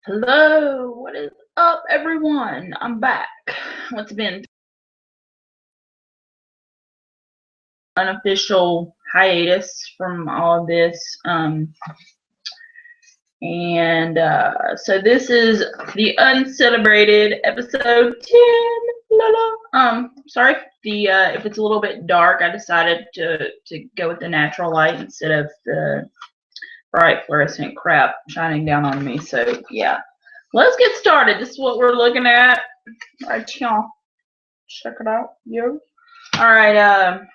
Hello, what is up, everyone? I'm back. What's been unofficial hiatus from all of this? So this is the uncelebrated episode 10. La la. Sorry if it's a little bit dark. I decided to go with the natural light instead of the bright fluorescent crap shining down on me. So yeah, let's get started. This is what we're looking at right here. Check it out, yo. All right,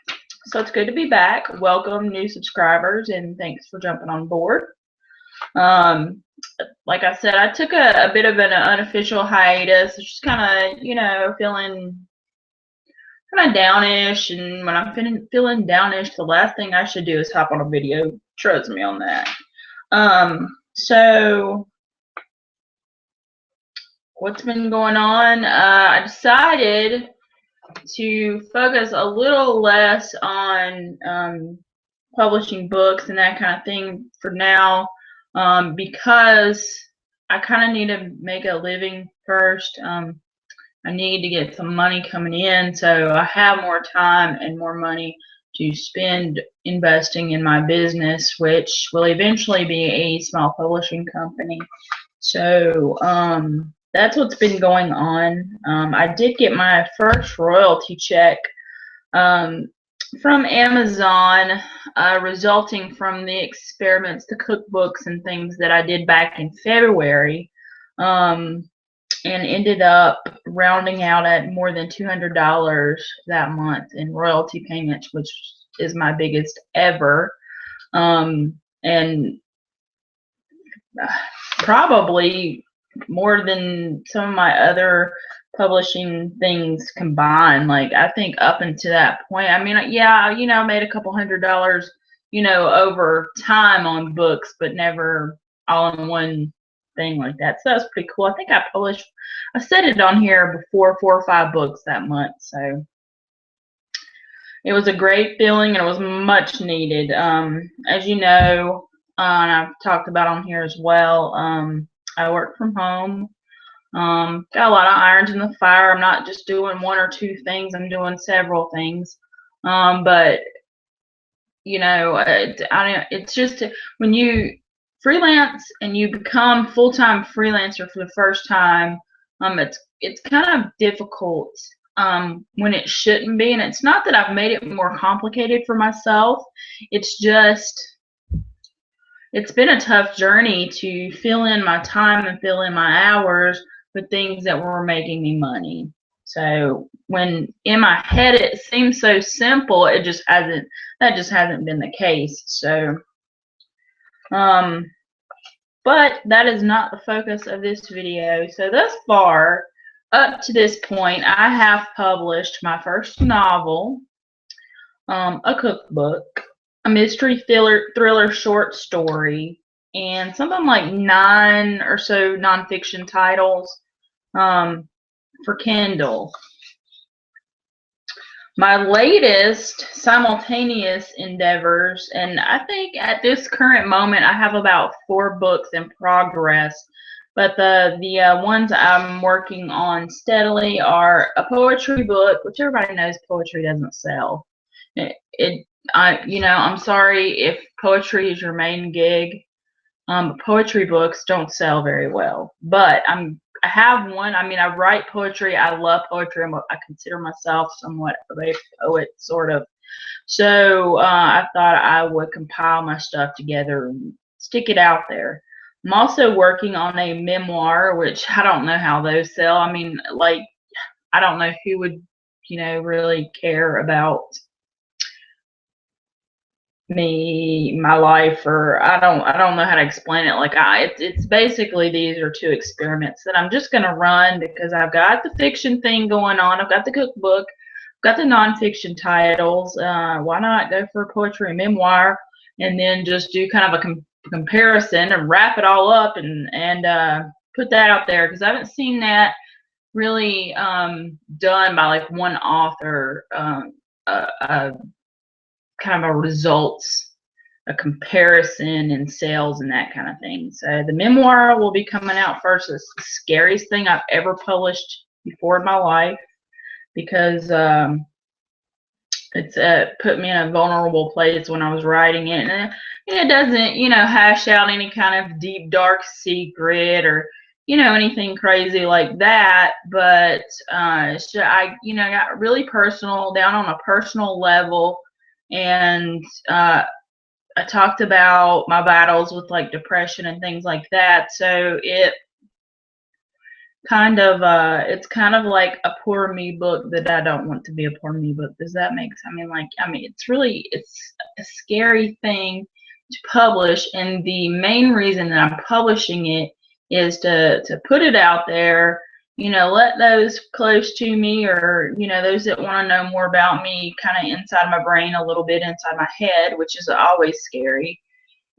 so it's good to be back. Welcome, new subscribers, and thanks for jumping on board. Um, like I said, I took a bit of an unofficial hiatus, just kind of, feeling kind of downish. And when I'm feeling downish, the last thing I should do is hop on a video. Trust me on that. So what's been going on? I decided to focus a little less on publishing books and that kind of thing for now, because I kind of need to make a living first. I need to get some money coming in so I have more time and more money to spend investing in my business, which will eventually be a small publishing company. So that's what's been going on. I did get my first royalty check from Amazon, resulting from the experiments, the cookbooks and things that I did back in February, and ended up rounding out at more than $200 that month in royalty payments, which is my biggest ever, and probably more than some of my other publishing things combined. Like, I think up until that point, I mean, yeah, I made a couple $100, over time on books, but never all in one thing like that. So that's pretty cool. I think I said it on here before, 4 or 5 books that month. So it was a great feeling, and it was much needed. As you know, and I've talked about on here as well, I work from home. Got a lot of irons in the fire. I'm not just doing 1 or 2 things. I'm doing several things. But it's just when you freelance and you become full-time freelancer for the first time, it's kind of difficult when it shouldn't be. And it's not that I've made it more complicated for myself. It's just it's been a tough journey to fill in my time and fill in my hours with things that were making me money. So when in my head it seems so simple, that just hasn't been the case. So but that is not the focus of this video. So thus far, up to this point, I have published my first novel, a cookbook, a mystery thriller short story, and something like 9 or so nonfiction titles for Kindle. My latest simultaneous endeavors, and I think at this current moment I have about 4 books in progress, but the ones I'm working on steadily are a poetry book, which everybody knows poetry doesn't sell. I'm sorry if poetry is your main gig. Poetry books don't sell very well, but I have one. I mean, I write poetry. I love poetry. I consider myself somewhat of a poet, sort of. So I thought I would compile my stuff together and stick it out there. I'm also working on a memoir, which I don't know how those sell. I mean, like, I don't know who would, really care about me, my life, or I don't know how to explain it. Like, it's basically, these are 2 experiments that I'm just gonna run because I've got the fiction thing going on. I've got the cookbook, I've got the nonfiction titles. Why not go for a poetry and memoir, and then just do kind of a comparison and wrap it all up and put that out there, because I haven't seen that really done by like one author. Kind of a results a comparison in sales and that kind of thing. So the memoir will be coming out first. It's the scariest thing I've ever published before in my life, because it's put me in a vulnerable place when I was writing it. And it doesn't, hash out any kind of deep, dark secret or, anything crazy like that. But I got really personal, down on a personal level. And I talked about my battles with like depression and things like that. So it's kind of like a poor me book that I don't want to be a poor me book. Does that make sense? It's a scary thing to publish, and the main reason that I'm publishing it is to put it out there, let those close to me, or those that want to know more about me, kind of inside my brain, a little bit inside my head, which is always scary,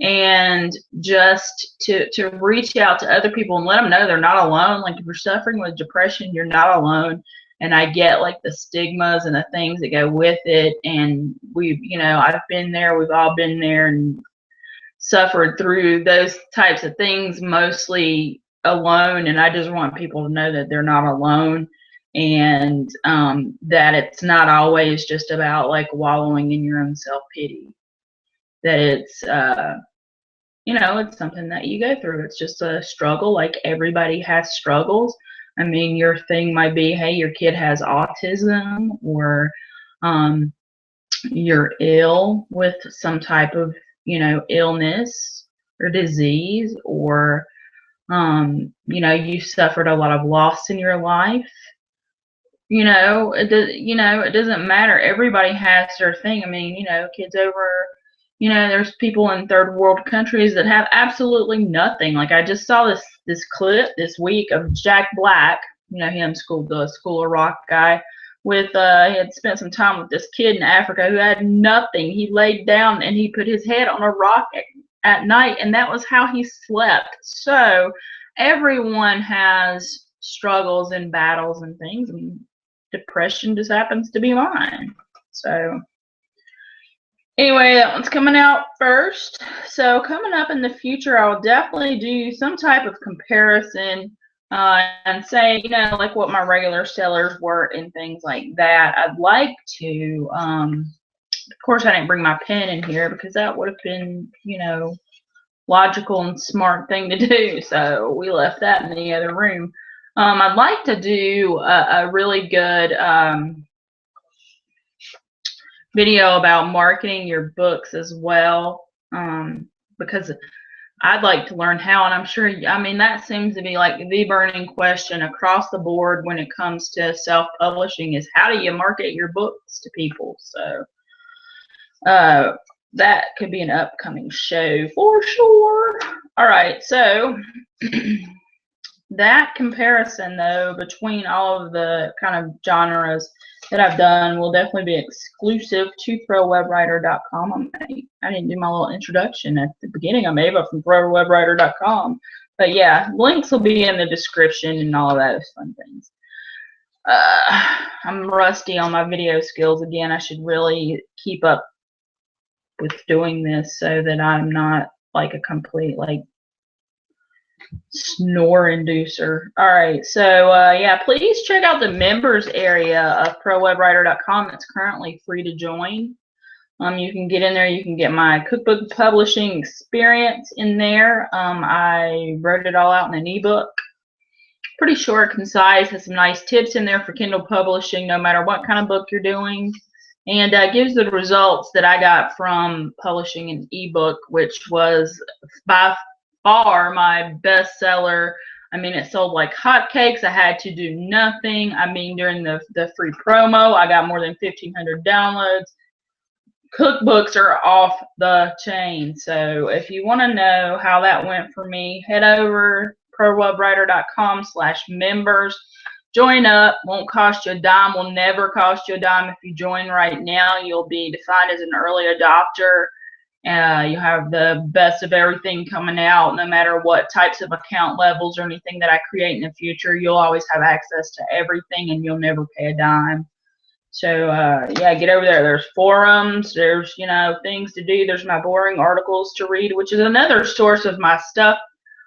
and just to reach out to other people and let them know they're not alone. Like, if you're suffering with depression, you're not alone. And I get like the stigmas and the things that go with it, and I've been there, we've all been there and suffered through those types of things, mostly alone. And I just want people to know that they're not alone, and that it's not always just about like wallowing in your own self-pity, that it's it's something that you go through. It's just a struggle. Like, everybody has struggles. I mean, your thing might be, hey, your kid has autism, or you're ill with some type of, illness or disease, or, you suffered a lot of loss in your life. It doesn't matter. Everybody has their thing. I mean, kids over, there's people in third world countries that have absolutely nothing. Like, I just saw this clip this week of Jack Black, him, the School of Rock guy, with he had spent some time with this kid in Africa who had nothing. He laid down and he put his head on a rock at night, and that was how he slept. So everyone has struggles and battles and things, and depression just happens to be mine. So anyway, that one's coming out first. So coming up in the future, I'll definitely do some type of comparison and say, like what my regular sellers were and things like that. I'd like to, of course, I didn't bring my pen in here because that would have been, logical and smart thing to do. So we left that in the other room. I'd like to do a really good video about marketing your books as well, because I'd like to learn how, and I'm sure, that seems to be like the burning question across the board when it comes to self-publishing, is how do you market your books to people? So that could be an upcoming show for sure. All right, so that comparison, though, between all of the kind of genres that I've done will definitely be exclusive to ProWebWriter.com. I didn't do my little introduction at the beginning. I'm Ava from ProWebWriter.com. But yeah, links will be in the description and all of those fun things. I'm rusty on my video skills again. I should really keep up with doing this so that I'm not like a complete snore inducer. All right, so yeah, please check out the members area of ProWebWriter.com. It's currently free to join. You can get in there. You can get my cookbook publishing experience in there. I wrote it all out in an ebook. Pretty short, concise, has some nice tips in there for Kindle publishing, no matter what kind of book you're doing. And gives the results that I got from publishing an ebook, which was by far my bestseller. It sold like hotcakes. I had to do nothing. During the free promo, I got more than 1,500 downloads. Cookbooks are off the chain. So if you want to know how that went for me, head over ProWebWriter.com/members. Join up. Won't cost you a dime. Will never cost you a dime. If you join right now, you'll be defined as an early adopter. You have the best of everything coming out. No matter what types of account levels or anything that I create in the future, you'll always have access to everything, and you'll never pay a dime. So yeah, get over there. There's forums. There's things to do. There's my boring articles to read, which is another source of my stuff.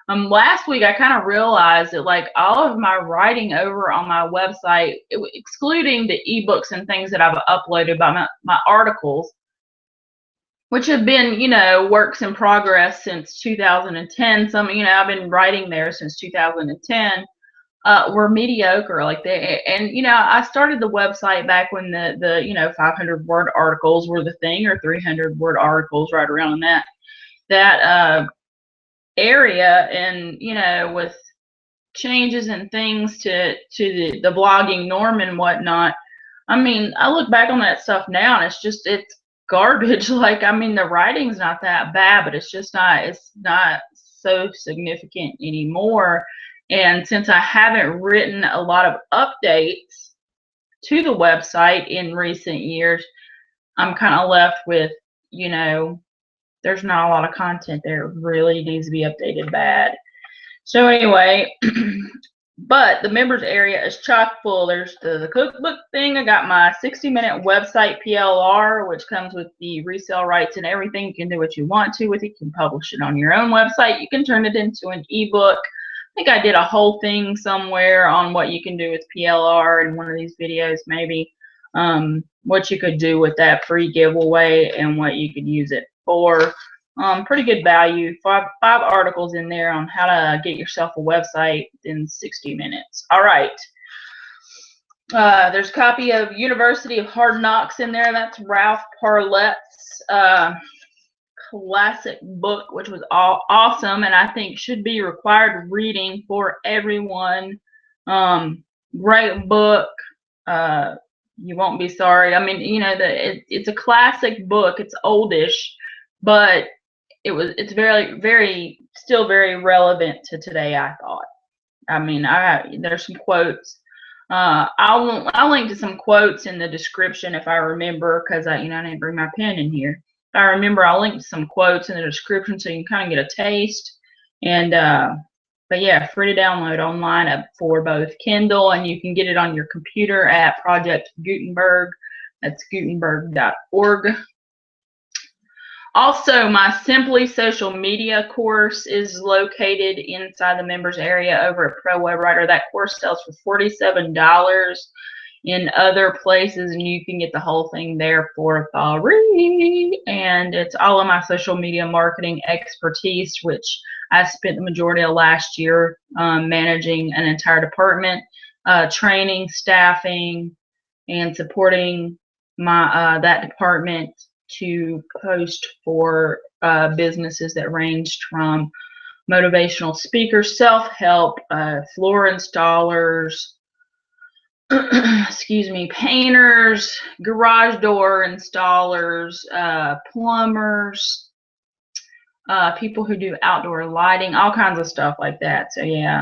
Last week I kind of realized that like all of my writing over on my website, excluding the ebooks and things that I've uploaded by my articles, which have been, works in progress since 2010. Some, I've been writing there since 2010. Were mediocre. Like I started the website back when the 500 word articles were the thing, or 300 word articles, right around that area. And with changes and things to the blogging norm and whatnot, I mean, I look back on that stuff now and it's garbage. Like, I mean, the writing's not that bad, but it's not so significant anymore. And since I haven't written a lot of updates to the website in recent years, I'm kind of left with, there's not a lot of content there. It really needs to be updated bad. So anyway, but the members area is chock full. There's the cookbook thing. I got my 60-minute website PLR, which comes with the resale rights and everything. You can do what you want to with it. You can publish it on your own website. You can turn it into an ebook. I think I did a whole thing somewhere on what you can do with PLR in one of these videos, maybe. What you could do with that free giveaway and what you could use it for. Pretty good value. Five articles in there on how to get yourself a website in 60 minutes. All right. There's a copy of University of Hard Knocks in there. That's Ralph Parlet's classic book, which was awesome, and I think should be required reading for everyone. Great book. You won't be sorry. I mean, it's a classic book. It's oldish, but it's still very relevant to today, I thought. I mean, there's some quotes. I'll link to some quotes in the description if I remember, because I didn't bring my pen in here. If I remember, I'll link to some quotes in the description so you can kind of get a taste. And but yeah, free to download online for both Kindle, and you can get it on your computer at Project Gutenberg. That's gutenberg.org. Also, my Simply Social Media course is located inside the members area over at Pro Web Writer. That course sells for $47 in other places, and you can get the whole thing there for free. And it's all of my social media marketing expertise, which I spent the majority of last year managing an entire department, training, staffing, and supporting my that department to post for businesses that ranged from motivational speakers, self-help, floor installers, excuse me, painters, garage door installers, plumbers, people who do outdoor lighting, all kinds of stuff like that. So yeah,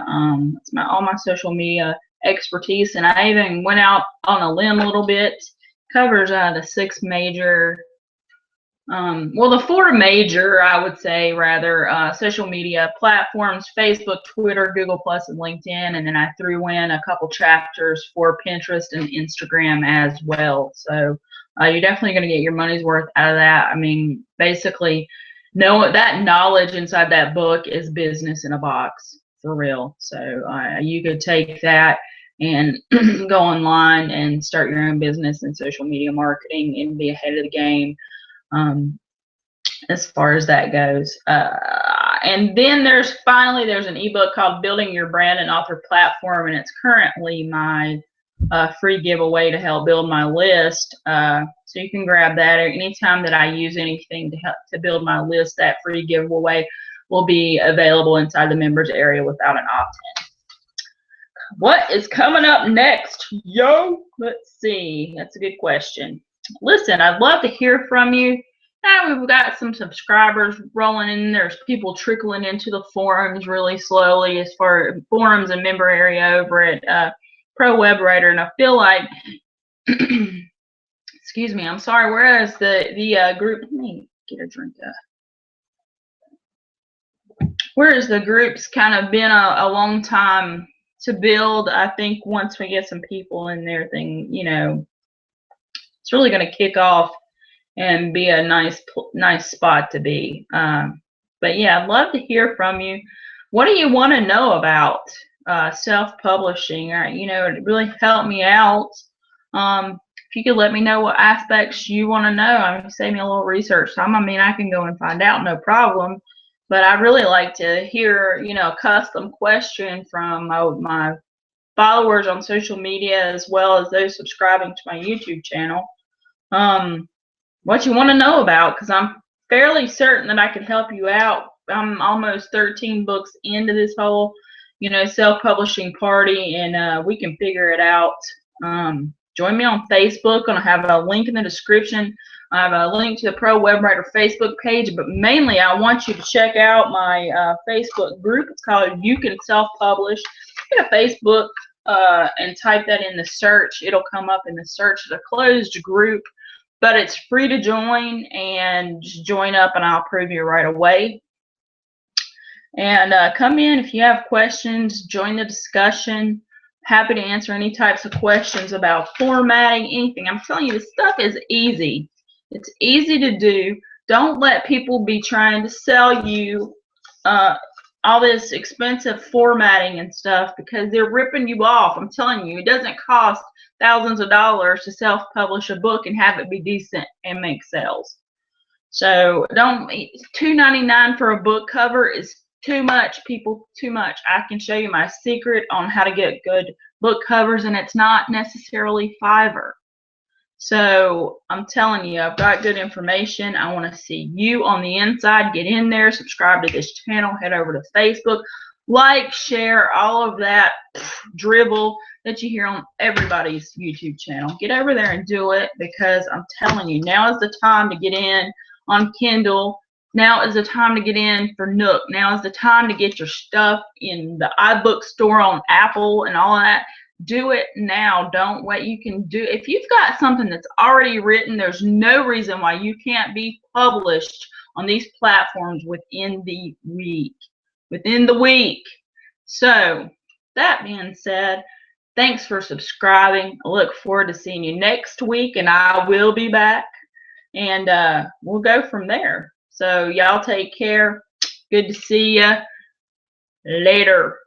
it's all my social media expertise, and I even went out on a limb a little bit. Covers the 6 major the 4 major, I would say, rather, social media platforms: Facebook, Twitter, Google Plus, and LinkedIn. And then I threw in a couple chapters for Pinterest and Instagram as well. So you're definitely going to get your money's worth out of that. I mean, basically, that knowledge inside that book is business in a box, for real. So you could take that and go online and start your own business in social media marketing and be ahead of the game. As far as that goes. And then there's an ebook called Building Your Brand and Author Platform, and it's currently my free giveaway to help build my list. So you can grab that, or anytime that I use anything to help to build my list, that free giveaway will be available inside the members area without an opt-in. What is coming up next, yo? Let's see. That's a good question. Listen, I'd love to hear from you. Now we've got some subscribers rolling in. There's people trickling into the forums really slowly, as far as forums and member area over at Pro Web Writer. And I feel like, excuse me, I'm sorry. Whereas the group, let me get a drink. Whereas the group's kind of been a long time to build. I think once we get some people in there, it's really going to kick off and be a nice spot to be. But yeah, I'd love to hear from you. What do you want to know about self-publishing? Or, it really helped me out. If you could let me know what aspects you want to know, I mean, save me a little research time. I mean, I can go and find out, no problem. But I really like to hear, a custom question from my followers on social media, as well as those subscribing to my YouTube channel. What you want to know about, because I'm fairly certain that I could help you out. I'm almost 13 books into this whole, self-publishing party, and we can figure it out. Join me on Facebook. I'm going to have a link in the description. I have a link to the Pro Web Writer Facebook page, but mainly I want you to check out my Facebook group. It's called You Can Self-Publish. Go to Facebook and type that in the search. It'll come up in the search. It's a closed group, but it's free to join, and just join up and I'll approve you right away. And come in if you have questions, join the discussion. Happy to answer any types of questions about formatting, anything. I'm telling you, this stuff is easy. It's easy to do. Don't let people be trying to sell you all this expensive formatting and stuff, because they're ripping you off. I'm telling you, it doesn't cost thousands of dollars to self-publish a book and have it be decent and make sales. So $2.99 for a book cover is too much, people, too much. I can show you my secret on how to get good book covers, and it's not necessarily Fiverr. So I'm telling you, I've got good information. I want to see you on the inside. Get in there, subscribe to this channel, head over to Facebook, like, share, all of that dribble that you hear on everybody's YouTube channel. Get over there and do it, because I'm telling you, now is the time to get in on Kindle. Now is the time to get in for Nook. Now is the time to get your stuff in the iBook store on Apple and all of that. Do it now. Don't wait. You can do, if you've got something that's already written, there's no reason why you can't be published on these platforms within the week. Within the week. So, that being said, thanks for subscribing. I look forward to seeing you next week, and I will be back, and we'll go from there. So, y'all take care. Good to see you. Later.